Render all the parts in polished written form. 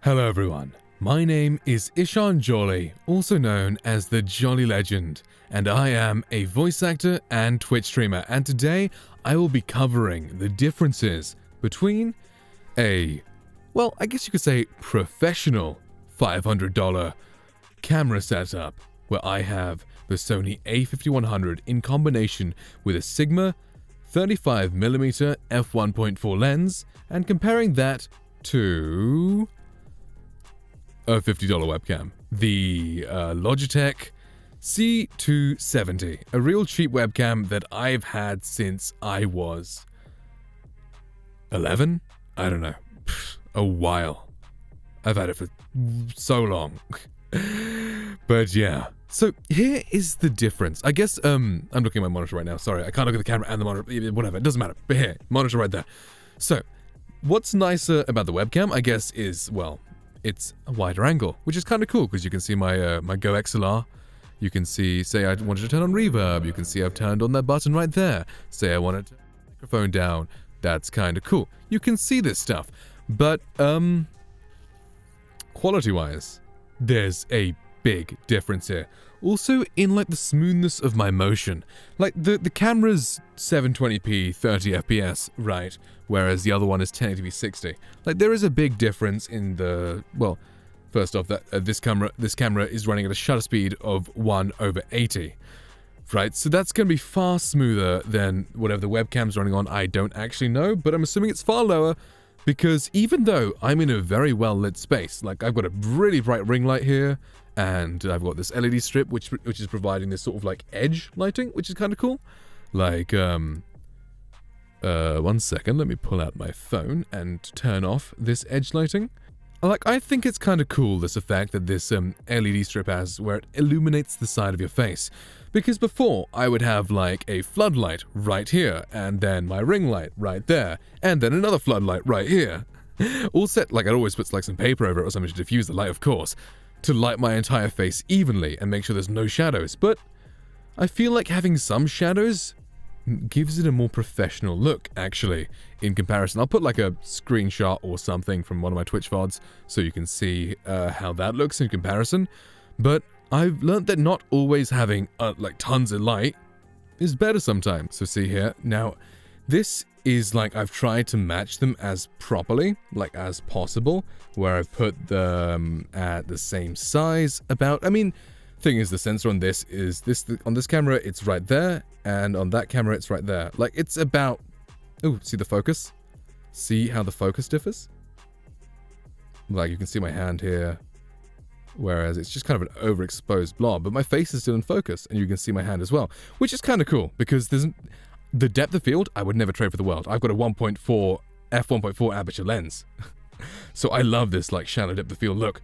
Hello everyone, my name is Ishaan Jolly, also known as the JollyLegend, and I am a voice actor and Twitch streamer, and today I will be covering the differences between a, well, I guess you could say professional $500 camera setup, where I have the Sony A5100 in combination with a Sigma 35mm f1.4 lens, and comparing that to a $50 webcam, the Logitech C270, a real cheap webcam that I've had since I was 11? I don't know, a while. I've had it for so long. But yeah, so here is the difference. I guess, I'm looking at my monitor right now, sorry, I can't look at the camera and the monitor, whatever, it doesn't matter, but here, monitor right there. So, what's nicer about the webcam, I guess, is, well, it's a wider angle, which is kind of cool because you can see my my Go XLR. You can see, say I wanted to turn on reverb, you can see I've turned on that button right there. Say I wanted to turn the microphone down, that's kind of cool. You can see this stuff, but quality-wise, there's a big difference here. Also in like the smoothness of my motion. Like the camera's 720p 30 FPS, right? Whereas the other one is 1080p 60. Like there is a big difference in the, well, first off, that this camera is running at a shutter speed of 1/80, right? So that's going to be far smoother than whatever the webcam's running on. I don't actually know, but I'm assuming it's far lower because even though I'm in a very well lit space, like I've got a really bright ring light here, and I've got this LED strip which is providing this sort of like edge lighting, which is kind of cool. Like, one second, let me pull out my phone and turn off this edge lighting. Like, I think it's kind of cool, this effect that this LED strip has, where it illuminates the side of your face. Because before, I would have like a floodlight right here, and then my ring light right there, and then another floodlight right here. All set, like I'd always put like some paper over it or something to diffuse the light, of course, to light my entire face evenly and make sure there's no shadows. But I feel like having some shadows gives it a more professional look, actually, in comparison. I'll put like a screenshot or something from one of my Twitch VODs so you can see how that looks in comparison. But I've learned that not always having like tons of light is better sometimes. So see here, now this is like I've tried to match them as properly, like as possible, where I've put them at the same size about, I mean, thing is the sensor on this is on this camera it's right there, and on that camera it's right there. Like it's about, oh, see the focus? See how the focus differs? Like you can see my hand here, whereas it's just kind of an overexposed blob, but my face is still in focus and you can see my hand as well, which is kind of cool because there's the depth of field I would never trade for the world. I've got a 1.4 f1.4 aperture lens. So I love this like shallow depth of field look,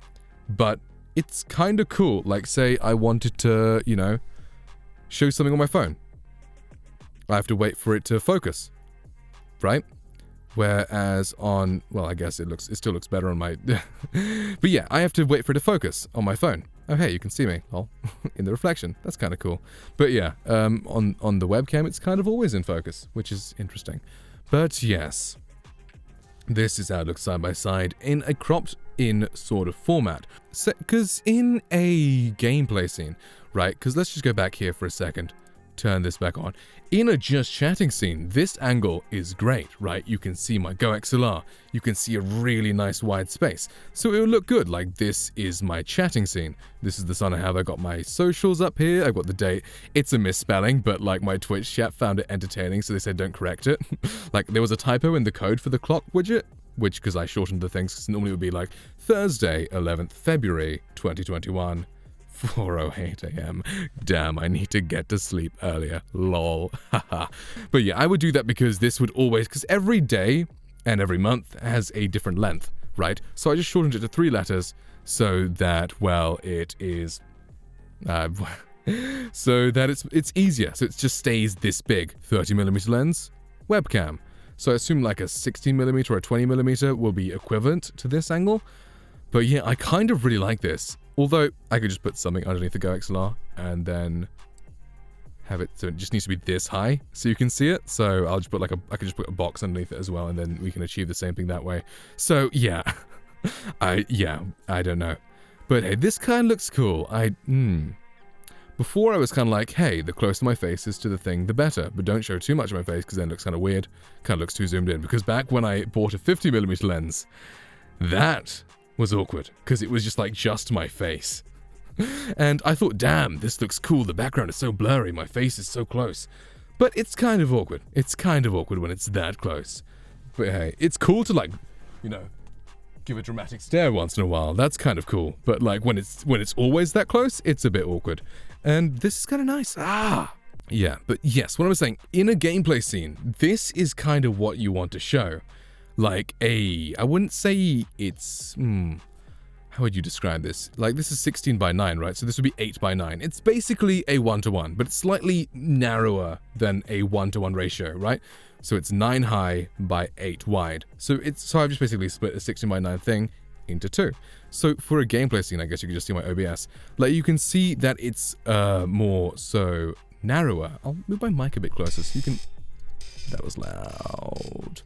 but it's kind of cool. Like say I wanted to, you know, show something on my phone. I have to wait for it to focus, right? Whereas on, well, I guess it still looks better on my, but yeah, I have to wait for it to focus on my phone. Oh, hey, you can see me, oh, in the reflection. That's kind of cool. But yeah, on the webcam, it's kind of always in focus, which is interesting. But yes, this is how it looks side by side in a cropped in sort of format. So, because in a gameplay scene, right, because let's just go back here for a second, turn this back on. In a just chatting scene, this angle is great, right? You can see my Go XLR, you can see a really nice wide space. So it will look good, like this is my chatting scene. This is the sun I have, I got my socials up here, I've got the date. It's a misspelling, but like my Twitch chat found it entertaining, so they said don't correct it. Like there was a typo in the code for the clock widget, which, because I shortened the things, because normally it would be like Thursday, 11th February, 2021. 4:08 a.m. Damn, I need to get to sleep earlier. Lol. Haha. But yeah, I would do that because this would always, because every day and every month has a different length, right? So I just shortened it to 3 letters so that, well, it is, so that it's easier. So it just stays this big. 30mm lens, webcam. So I assume like a 16mm or a 20mm will be equivalent to this angle. But yeah, I kind of really like this. Although I could just put something underneath the Go XLR and then have it, so it just needs to be this high so you can see it. So I'll just put like I could just put a box underneath it as well, and then we can achieve the same thing that way. So yeah, Yeah, I don't know. But hey, this kind of looks cool. Before I was kind of like, hey, the closer my face is to the thing, the better. But don't show too much of my face because then it looks kind of weird. Kind of looks too zoomed in. Because back when I bought a 50mm lens, that was awkward. Because it was just like just my face. And I thought, damn, this looks cool. The background is so blurry. My face is so close. But it's kind of awkward. It's kind of awkward when it's that close. But hey, it's cool to like, you know, give a dramatic stare once in a while. That's kind of cool. But like when it's always that close, it's a bit awkward. And this is kind of nice. Yeah, but yes, what I was saying, in a gameplay scene, this is kind of what you want to show. Like I wouldn't say it's, how would you describe this? Like this is 16:9, right? So this would be 8:9. It's basically a 1:1, but it's slightly narrower than a 1:1 ratio, right? So it's 9 high by 8 wide. So I've just basically split a 16:9 thing into 2. So for a gameplay scene, I guess you can just see my OBS. Like you can see that it's more so narrower. I'll move my mic a bit closer so you can. That was loud.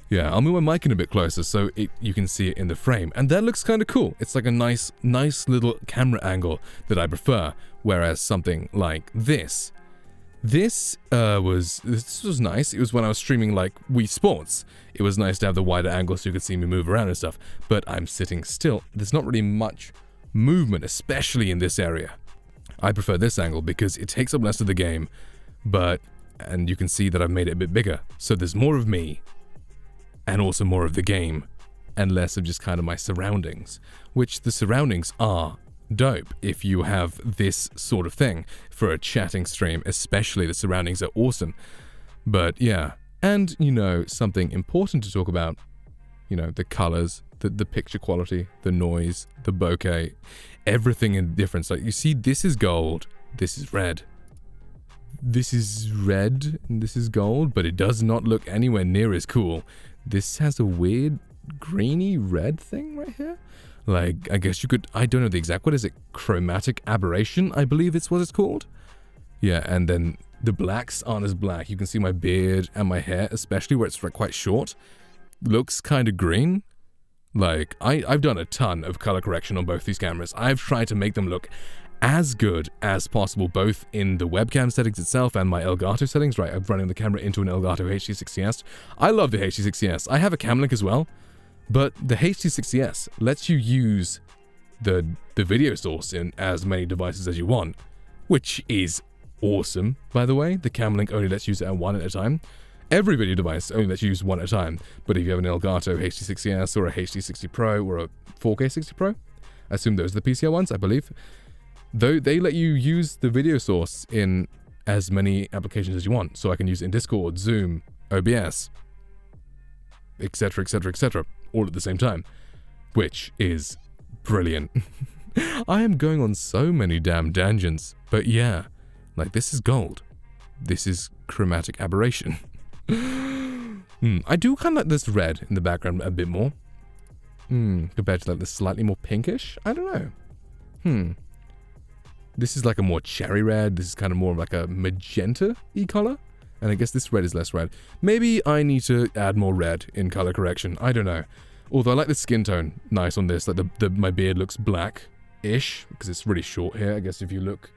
Yeah, I'll move my mic in a bit closer so you can see it in the frame. And that looks kind of cool. It's like a nice little camera angle that I prefer. Whereas something like this. This was nice. It was when I was streaming like Wii Sports. It was nice to have the wider angle so you could see me move around and stuff. But I'm sitting still. There's not really much movement, especially in this area. I prefer this angle because it takes up less of the game. And you can see that I've made it a bit bigger. So there's more of me. And also more of the game, and less of just kind of my surroundings, which the surroundings are dope if you have this sort of thing. For a chatting stream, especially, the surroundings are awesome. But yeah, and you know, something important to talk about, you know, the colors, the picture quality, the noise, the bokeh, everything in difference. Like you see, this is gold, this is red. This is red, and this is gold, but it does not look anywhere near as cool. This has a weird greeny red thing right here. Like, I guess you could, I don't know the exact, what is it? Chromatic aberration, I believe it's what it's called. Yeah, and then the blacks aren't as black. You can see my beard and my hair, especially where it's quite short, looks kind of green. Like, I've done a ton of color correction on both these cameras. I've tried to make them look as good as possible, both in the webcam settings itself and my Elgato settings. Right, I'm running the camera into an Elgato HD60S. I love the HD60S. I have a cam link as well, but the HD60S lets you use the video source in as many devices as you want, which is awesome, by the way. The cam link only lets you use it one at a time. Every video device only lets you use one at a time, but if you have an Elgato HD60S or a HD60 Pro or a 4K 60 Pro, I assume those are the PCI ones, I believe, though they let you use the video source in as many applications as you want. So I can use it in Discord, Zoom, OBS, etc, etc, etc, all at the same time, which is brilliant. I am going on so many damn tangents, but yeah, like this is gold. This is chromatic aberration. I do kind of like this red in the background a bit more. Compared to like the slightly more pinkish. I don't know. This is like a more cherry red. This is kind of more like a magenta-y color. And I guess this red is less red. Maybe I need to add more red in color correction. I don't know. Although I like the skin tone nice on this. Like my beard looks black-ish because it's really short here. I guess if you look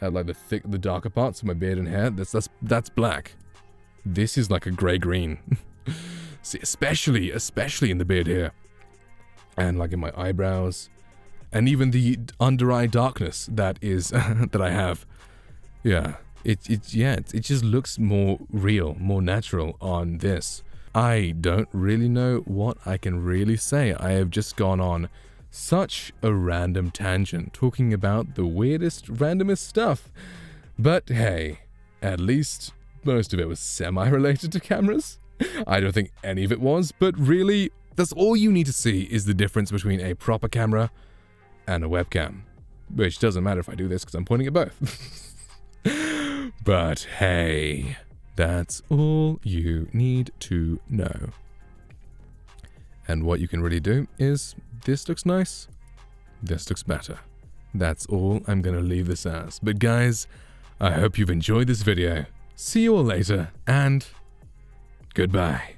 at like the darker parts of my beard and hair, that's black. This is like a gray-green. See, especially in the beard here. And like in my eyebrows. And even the under-eye darkness that is that I have. Yeah, it just looks more real, more natural on this. I don't really know what I can really say. I have just gone on such a random tangent talking about the weirdest, randomest stuff. But hey, at least most of it was semi-related to cameras. I don't think any of it was, but really, that's all you need to see is the difference between a proper camera and a webcam. Which doesn't matter if I do this because I'm pointing at both. But hey, that's all you need to know. And what you can really do is, this looks nice, this looks better. That's all I'm gonna leave this as. But guys, I hope you've enjoyed this video. See you all later, and goodbye.